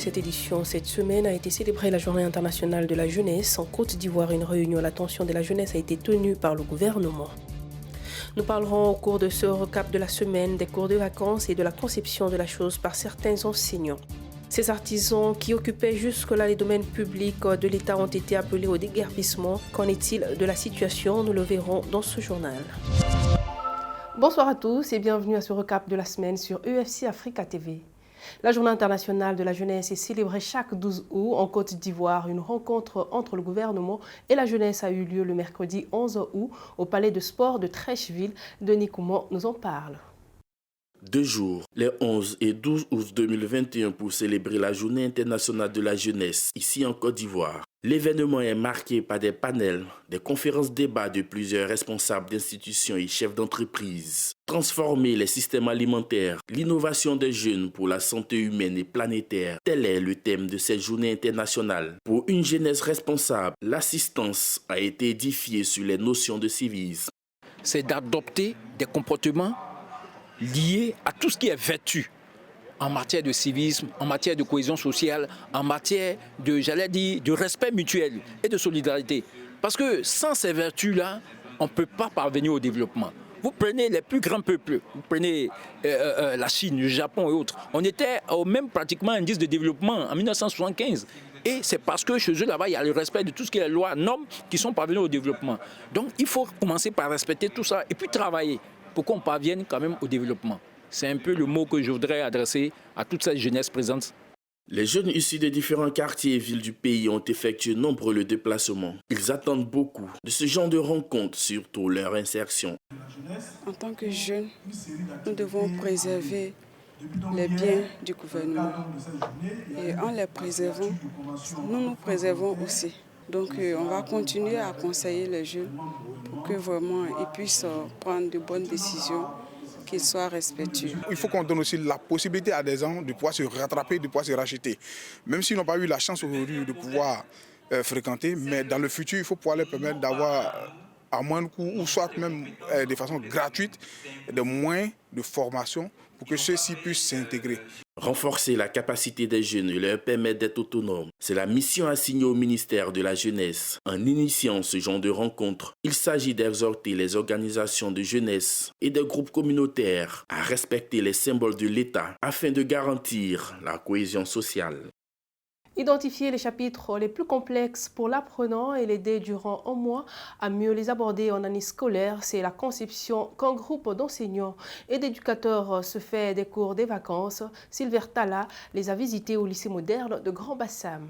cette édition. Cette semaine a été célébrée la Journée internationale de la jeunesse. En Côte d'Ivoire, une réunion à l'attention de la jeunesse a été tenue par le gouvernement. Nous parlerons au cours de ce recap de la semaine des cours de vacances et de la conception de la chose par certains enseignants. Ces artisans qui occupaient jusque-là les domaines publics de l'État ont été appelés au déguerpissement. Qu'en est-il de la situation? Nous le verrons dans ce journal. Bonsoir à tous et bienvenue à ce recap de la semaine sur UFC Africa TV. La Journée internationale de la jeunesse est célébrée chaque 12 août en Côte d'Ivoire. Une rencontre entre le gouvernement et la jeunesse a eu lieu le mercredi 11 août au palais de sport de Trècheville. Denis Koumon nous en parle. 2 jours, les 11 et 12 août 2021 pour célébrer la Journée internationale de la jeunesse ici en Côte d'Ivoire. L'événement est marqué par des panels, des conférences-débats de plusieurs responsables d'institutions et chefs d'entreprise. Transformer les systèmes alimentaires, l'innovation des jeunes pour la santé humaine et planétaire, tel est le thème de cette journée internationale. Pour une jeunesse responsable, l'assistance a été édifiée sur les notions de civisme. C'est d'adopter des comportements liés à tout ce qui est vertu en matière de civisme, en matière de cohésion sociale, en matière de respect mutuel et de solidarité. Parce que sans ces vertus-là, on ne peut pas parvenir au développement. Vous prenez les plus grands peuples, vous prenez la Chine, le Japon et autres. On était au même pratiquement indice de développement en 1975. Et c'est parce que chez eux, là-bas, il y a le respect de tout ce qui est loi, normes qui sont parvenus au développement. Donc il faut commencer par respecter tout ça et puis travailler pour qu'on parvienne quand même au développement. C'est un peu le mot que je voudrais adresser à toute cette jeunesse présente. Les jeunes issus des différents quartiers et villes du pays ont effectué nombreux le déplacement. Ils attendent beaucoup de ce genre de rencontres, surtout leur insertion. En tant que jeunes, nous devons préserver les biens du gouvernement. Et en les préservant, nous nous préservons aussi. Donc on va continuer à conseiller les jeunes pour que vraiment ils puissent prendre de bonnes décisions, qu'ils soient respectueux. Il faut qu'on donne aussi la possibilité à des gens de pouvoir se rattraper, de pouvoir se racheter. Même s'ils n'ont pas eu la chance aujourd'hui de pouvoir fréquenter, mais dans le futur, il faut pouvoir leur permettre d'avoir à moindre coût ou soit même de façon gratuite des moyens de formation pour que ceux-ci puissent s'intégrer. Renforcer la capacité des jeunes et leur permettre d'être autonomes, c'est la mission assignée au ministère de la Jeunesse. En initiant ce genre de rencontres, il s'agit d'exhorter les organisations de jeunesse et des groupes communautaires à respecter les symboles de l'État afin de garantir la cohésion sociale. Identifier les chapitres les plus complexes pour l'apprenant et l'aider durant un mois à mieux les aborder en année scolaire, c'est la conception qu'un groupe d'enseignants et d'éducateurs se fait des cours des vacances. Sylvain Talla les a visités au lycée moderne de Grand Bassam.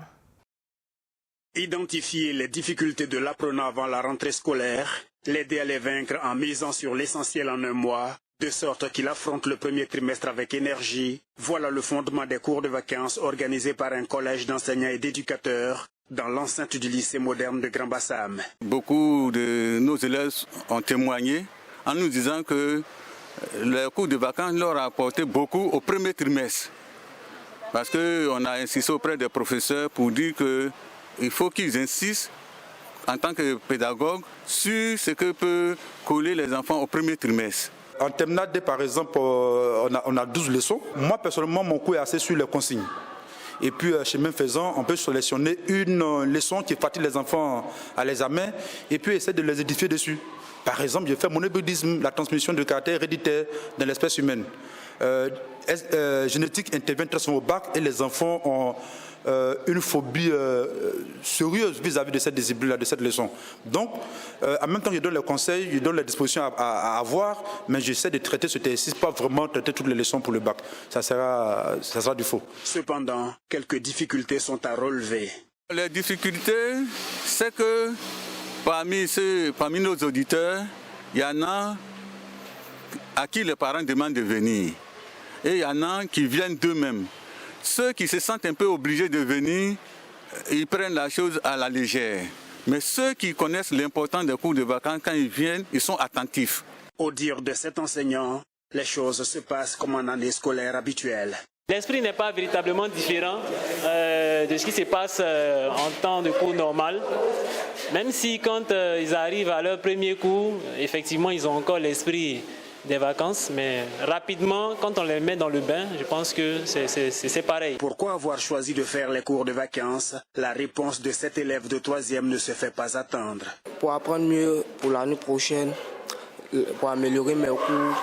Identifier les difficultés de l'apprenant avant la rentrée scolaire, l'aider à les vaincre en misant sur l'essentiel en un mois, de sorte qu'il affronte le premier trimestre avec énergie. Voilà le fondement des cours de vacances organisés par un collège d'enseignants et d'éducateurs dans l'enceinte du lycée moderne de Grand Bassam. Beaucoup de nos élèves ont témoigné en nous disant que les cours de vacances leur a apporté beaucoup au premier trimestre. Parce qu'on a insisté auprès des professeurs pour dire qu'il faut qu'ils insistent en tant que pédagogue sur ce que peut coller les enfants au premier trimestre. En terminale D, par exemple, on a 12 leçons. Moi, personnellement, mon cours est assez sur les consignes. Et puis, chemin faisant, on peut sélectionner une leçon qui fatigue les enfants à l'examen et puis essayer de les édifier dessus. Par exemple, je fais mon ébudisme, la transmission de caractère héréditaire dans l'espèce humaine. Génétique intervient très souvent au bac et les enfants ont une phobie sérieuse vis-à-vis de cette discipline-là, de cette leçon. Donc, en même temps, je donne les conseils, je donne les dispositions à avoir, mais j'essaie de traiter ce exercice, pas vraiment traiter toutes les leçons pour le bac. Ça sera du faux. Cependant, quelques difficultés sont à relever. Les difficultés, c'est que parmi nos auditeurs, il y en a à qui les parents demandent de venir. Et il y en a qui viennent d'eux-mêmes. Ceux qui se sentent un peu obligés de venir, ils prennent la chose à la légère. Mais ceux qui connaissent l'importance des cours de vacances, quand ils viennent, ils sont attentifs. Au dire de cet enseignant, les choses se passent comme en année scolaire habituelle. L'esprit n'est pas véritablement différent de ce qui se passe en temps de cours normal. Même si quand ils arrivent à leur premier cours, effectivement, ils ont encore l'esprit des vacances, mais rapidement, quand on les met dans le bain, je pense que c'est pareil. Pourquoi avoir choisi de faire les cours de vacances? La réponse de cet élève de 3e ne se fait pas attendre. Pour apprendre mieux pour l'année prochaine, pour améliorer mes cours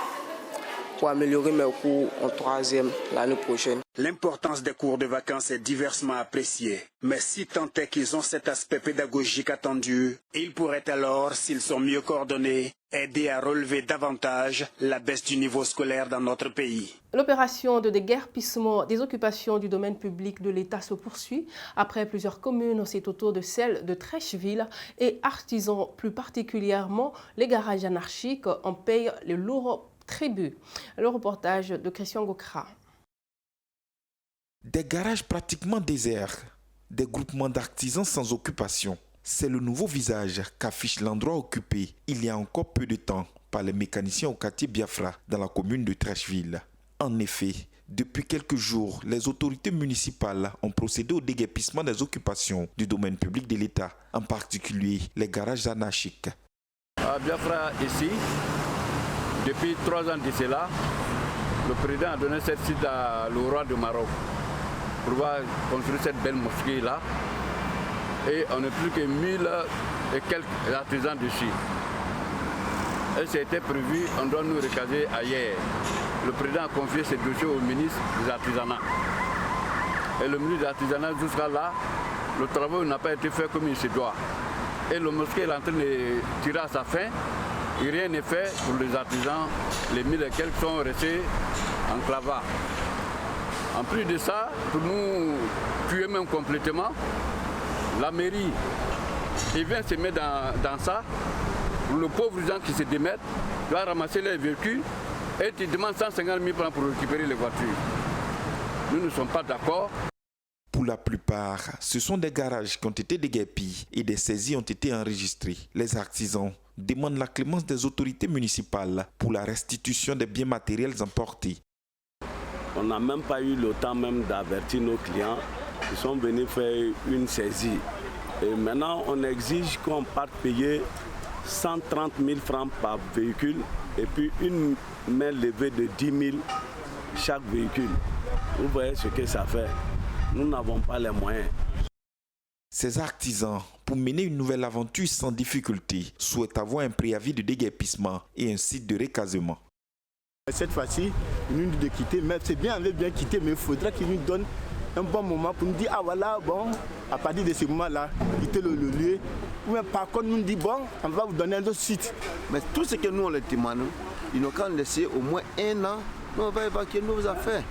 en 3e l'année prochaine. L'importance des cours de vacances est diversement appréciée. Mais si tant est qu'ils ont cet aspect pédagogique attendu, ils pourraient alors, s'ils sont mieux coordonnés, aider à relever davantage la baisse du niveau scolaire dans notre pays. L'opération de déguerpissement des occupations du domaine public de l'État se poursuit. Après plusieurs communes, c'est au tour de celle de Trècheville et artisans, plus particulièrement les garages anarchiques, en payent les lourds tributs. Le reportage de Christian Gokra. Des garages pratiquement déserts, des groupements d'artisans sans occupation. C'est le nouveau visage qu'affiche l'endroit occupé il y a encore peu de temps par les mécaniciens au quartier Biafra dans la commune de Trècheville. En effet, depuis quelques jours, les autorités municipales ont procédé au déguerpissement des occupations du domaine public de l'État, en particulier les garages anarchiques. À Biafra, ici, depuis 3 ans de cela, le président a donné cette site au roi du Maroc pour pouvoir construire cette belle mosquée-là. Et on n'est plus que 1000 et quelques artisans dessus. Et c'était prévu, on doit nous recaser ailleurs. Le président a confié ce dossier au ministre des Artisanats. Et le ministre des Artisanats, jusqu'à là, le travail n'a pas été fait comme il se doit. Et le mosquée est en train de tirer à sa fin. Et rien n'est fait pour les artisans. Les 1000 et quelques sont restés en clavard. En plus de ça, pour nous tuer même complètement, la mairie, il vient se mettre dans ça. Pour le pauvre gens qui se démettent, doit ramasser les véhicules et tu demandes 150 000 francs pour récupérer les voitures. Nous ne sommes pas d'accord. Pour la plupart, ce sont des garages qui ont été déguerpis et des saisies ont été enregistrées. Les artisans demandent la clémence des autorités municipales pour la restitution des biens matériels emportés. On n'a même pas eu le temps même d'avertir nos clients. Ils sont venus faire une saisie. Et maintenant, on exige qu'on parte payer 130 000 francs par véhicule et puis une main levée de 10 000 chaque véhicule. Vous voyez ce que ça fait. Nous n'avons pas les moyens. Ces artisans, pour mener une nouvelle aventure sans difficulté, souhaitent avoir un préavis de déguerpissement et un site de recasement. Cette fois-ci, ils nous disent de quitter, mais c'est bien, on veut bien quitter, mais il faudra qu'ils nous donnent un bon moment pour nous dire, ah voilà, bon, à partir de ce moment-là, quitter le lieu. Ou même par contre, nous dit, bon, on va vous donner un autre site. Mais tout ce que nous, on les demande, ils n'ont qu'à laisser au moins 1 an, nous, on va évacuer nos affaires.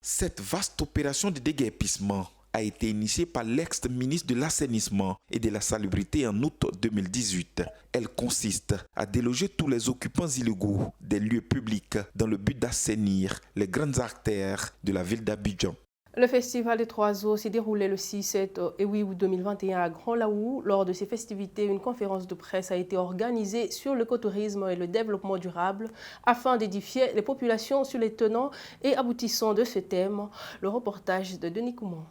Cette vaste opération de déguerpissement a été initiée par l'ex-ministre de l'Assainissement et de la Salubrité en août 2018. Elle consiste à déloger tous les occupants illégaux des lieux publics dans le but d'assainir les grandes artères de la ville d'Abidjan. Le festival des Trois Eaux s'est déroulé le 6, 7 et 8 août 2021 à Grand Laou. Lors de ces festivités, une conférence de presse a été organisée sur l'écotourisme et le développement durable afin d'édifier les populations sur les tenants et aboutissants de ce thème. Le reportage de Denis Koumon.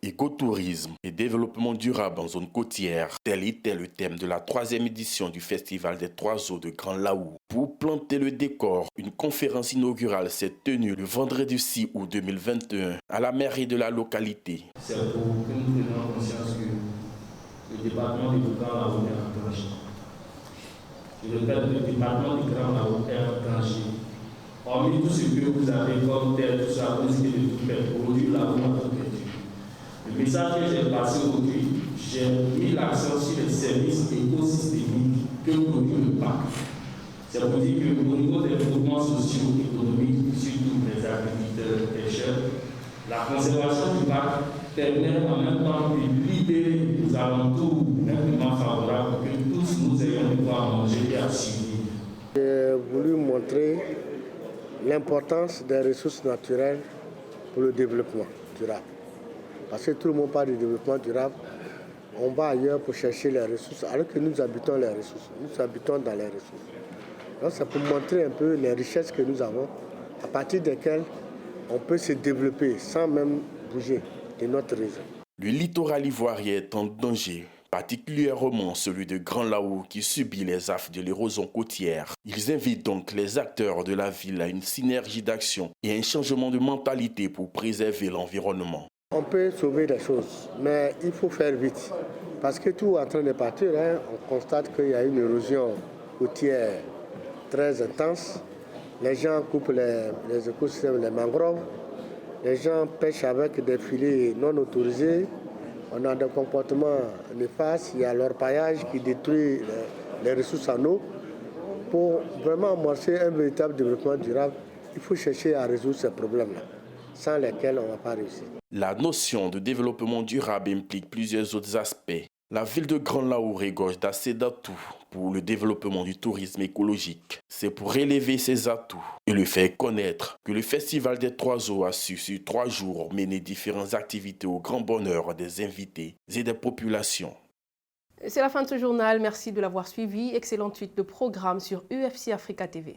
Écotourisme et développement durable en zone côtière, tel était le thème de la 3e édition du Festival des Trois Eaux de Grand Laou. Pour planter le décor, une conférence inaugurale s'est tenue le vendredi 6 août 2021 à la mairie de la localité. C'est pour que nous prenions conscience que le département du Grand Laou est enclenché. Je répète, le département du Grand Laou est enclenché. Hormis tout ce que vous avez comme terre, tout ça, vous risquez de tout perdre. Aujourd'hui, la roue a tout perdu. Le message que j'ai passé aujourd'hui, j'ai mis l'accent sur les services écosystémiques que produit le parc. C'est pour dire qu'au niveau des mouvements socio-économiques, surtout les agriculteurs, pêcheurs, la conservation du parc permet en même temps de libérer les alentours d'un climat favorable pour que tous nous ayons de quoi manger et à survivre. J'ai voulu montrer l'importance des ressources naturelles pour le développement durable. Parce que tout le monde parle de développement durable, on va ailleurs pour chercher les ressources, alors que nous habitons les ressources, nous habitons dans les ressources. Donc c'est pour montrer un peu les richesses que nous avons, à partir desquelles on peut se développer sans même bouger de notre région. Le littoral ivoirien est en danger particulièrement celui de Grand Laou qui subit les affres de l'érosion côtière. Ils invitent donc les acteurs de la ville à une synergie d'action et un changement de mentalité pour préserver l'environnement. On peut sauver des choses, mais il faut faire vite. Parce que tout est en train de partir. On constate qu'il y a une érosion côtière très intense. Les gens coupent les écosystèmes, les mangroves. Les gens pêchent avec des filets non autorisés. On a des comportements néfastes. Il y a l'orpaillage qui détruit les ressources en eau. Pour vraiment amorcer un véritable développement durable, il faut chercher à résoudre ces problèmes-là, sans lesquels on ne va pas réussir. La notion de développement durable implique plusieurs autres aspects. La ville de Grand Laou regorge d'assez d'atouts pour le développement du tourisme écologique. C'est pour élever ces atouts et le faire connaître que le Festival des Trois Eaux a su sur 3 jours mener différentes activités au grand bonheur des invités et des populations. C'est la fin de ce journal. Merci de l'avoir suivi. Excellente suite de programme sur UFC Africa TV.